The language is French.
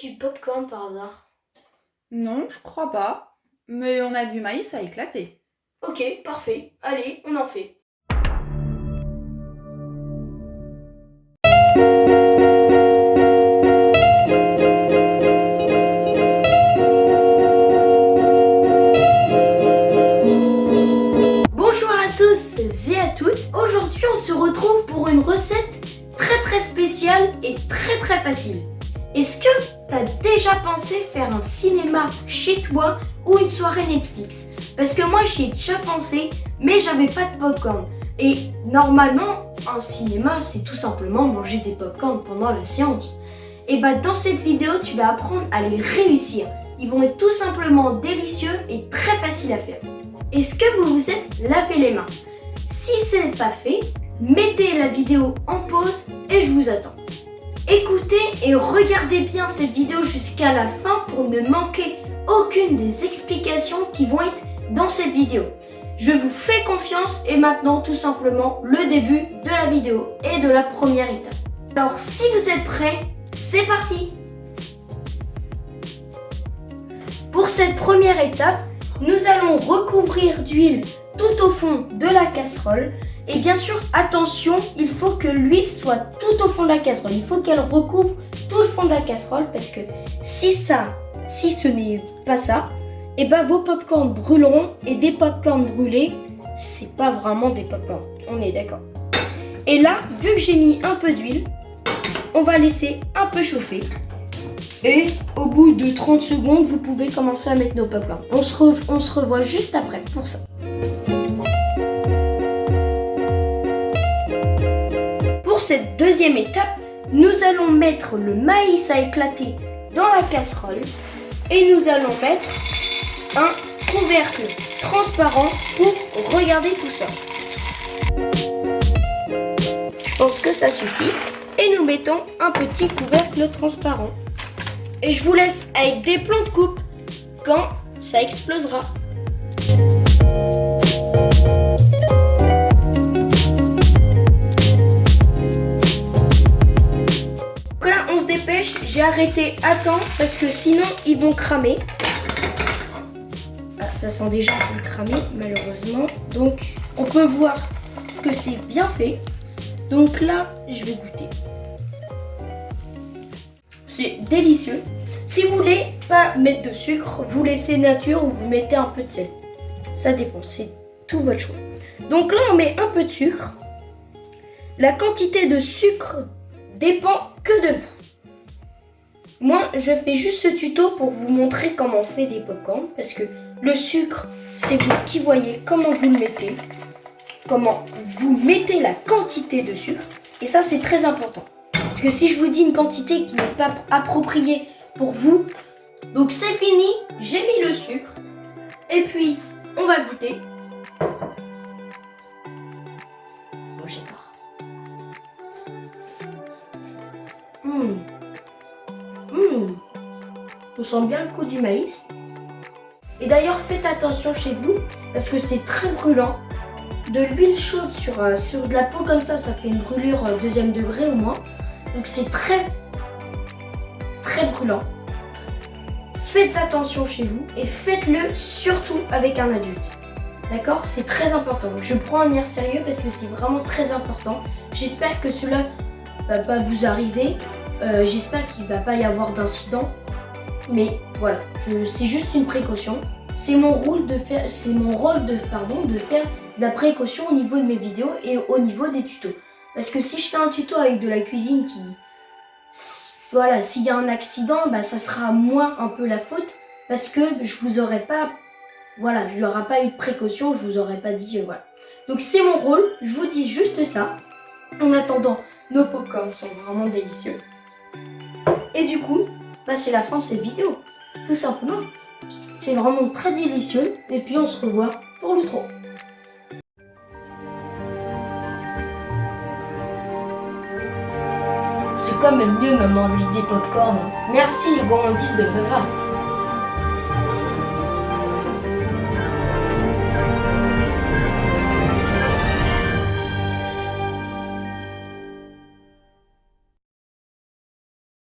du popcorn par hasard? Non, je crois pas. Mais on a du maïs à éclater. Ok, parfait. Allez, on en fait. Bonjour à tous et à toutes. Aujourd'hui, on se retrouve pour une recette très spéciale et très facile. Est-ce que tu as déjà pensé faire un cinéma chez toi ou une soirée Netflix? Parce que moi j'y ai déjà pensé, mais j'avais pas de popcorn. Et normalement, un cinéma, c'est tout simplement manger des popcorn pendant la séance. Et bah dans cette vidéo, tu vas apprendre à les réussir. Ils vont être tout simplement délicieux et très faciles à faire. Est-ce que vous vous êtes lavé les mains? Si ce n'est pas fait, mettez la vidéo en pause et je vous attends. Écoutez et regardez bien cette vidéo jusqu'à la fin pour ne manquer aucune des explications qui vont être dans cette vidéo. Je vous fais confiance et maintenant tout simplement le début de la vidéo et de la première étape. Alors si vous êtes prêts, c'est parti! Pour cette première étape, nous allons recouvrir d'huile tout au fond de la casserole. Et bien sûr, attention, il faut que l'huile soit tout au fond de la casserole. Il faut qu'elle recouvre tout le fond de la casserole parce que si ce n'est pas ça, et ben vos popcorn brûleront et des popcorn brûlés, c'est pas vraiment des popcorn. On est d'accord. Et là, vu que j'ai mis un peu d'huile, on va laisser un peu chauffer. Et au bout de 30 secondes, vous pouvez commencer à mettre nos popcorn. On se revoit juste après pour ça. Pour cette deuxième étape, nous allons mettre le maïs à éclater dans la casserole et nous allons mettre un couvercle transparent pour regarder tout ça. Je pense que ça suffit. Et nous mettons un petit couvercle transparent. Et je vous laisse avec des plans de coupe quand ça explosera. Donc là, on se dépêche. J'ai arrêté à temps parce que sinon, ils vont cramer. Ah, ça sent déjà un peu cramé, malheureusement. Donc, on peut voir que c'est bien fait. Donc là, je vais goûter. C'est délicieux. Si vous voulez pas mettre de sucre, vous laissez nature ou vous mettez un peu de sel. Ça dépend, c'est tout votre choix. Donc là, on met un peu de sucre. La quantité de sucre dépend que de vous. Moi, je fais juste ce tuto pour vous montrer comment on fait des popcorn. Parce que le sucre, c'est vous qui voyez comment vous le mettez. Comment vous mettez la quantité de sucre. Et ça, c'est très important. Parce que si je vous dis une quantité qui n'est pas appropriée pour vous, donc c'est fini, j'ai mis le sucre. Et puis, on va goûter. Bon, j'ai peur. On sent bien le goût du maïs. Et d'ailleurs, faites attention chez vous, parce que c'est très brûlant. De l'huile chaude sur de la peau comme ça fait une brûlure deuxième degré au moins. Donc c'est très brûlant. Faites attention chez vous et faites-le surtout avec un adulte. D'accord? C'est très important. Je prends un air sérieux parce que c'est vraiment très important. J'espère que cela va pas vous arriver. J'espère qu'il va pas y avoir d'incident. Mais voilà, c'est juste une précaution. C'est mon rôle de faire, de faire de la précaution au niveau de mes vidéos et au niveau des tutos. Parce que si je fais un tuto avec de la cuisine voilà, s'il y a un accident, bah, ça sera moi un peu la faute. Parce que je vous aurais pas, voilà, il n'y aura pas eu de précaution, je vous aurais pas dit, voilà. Donc c'est mon rôle, je vous dis juste ça. En attendant, nos popcorn sont vraiment délicieux. Et du coup, bah, c'est la fin de cette vidéo, tout simplement. C'est vraiment très délicieux. Et puis on se revoit pour l'outro. C'est quand même mieux maman avec des popcorn. Merci les gourmandises de Fafa.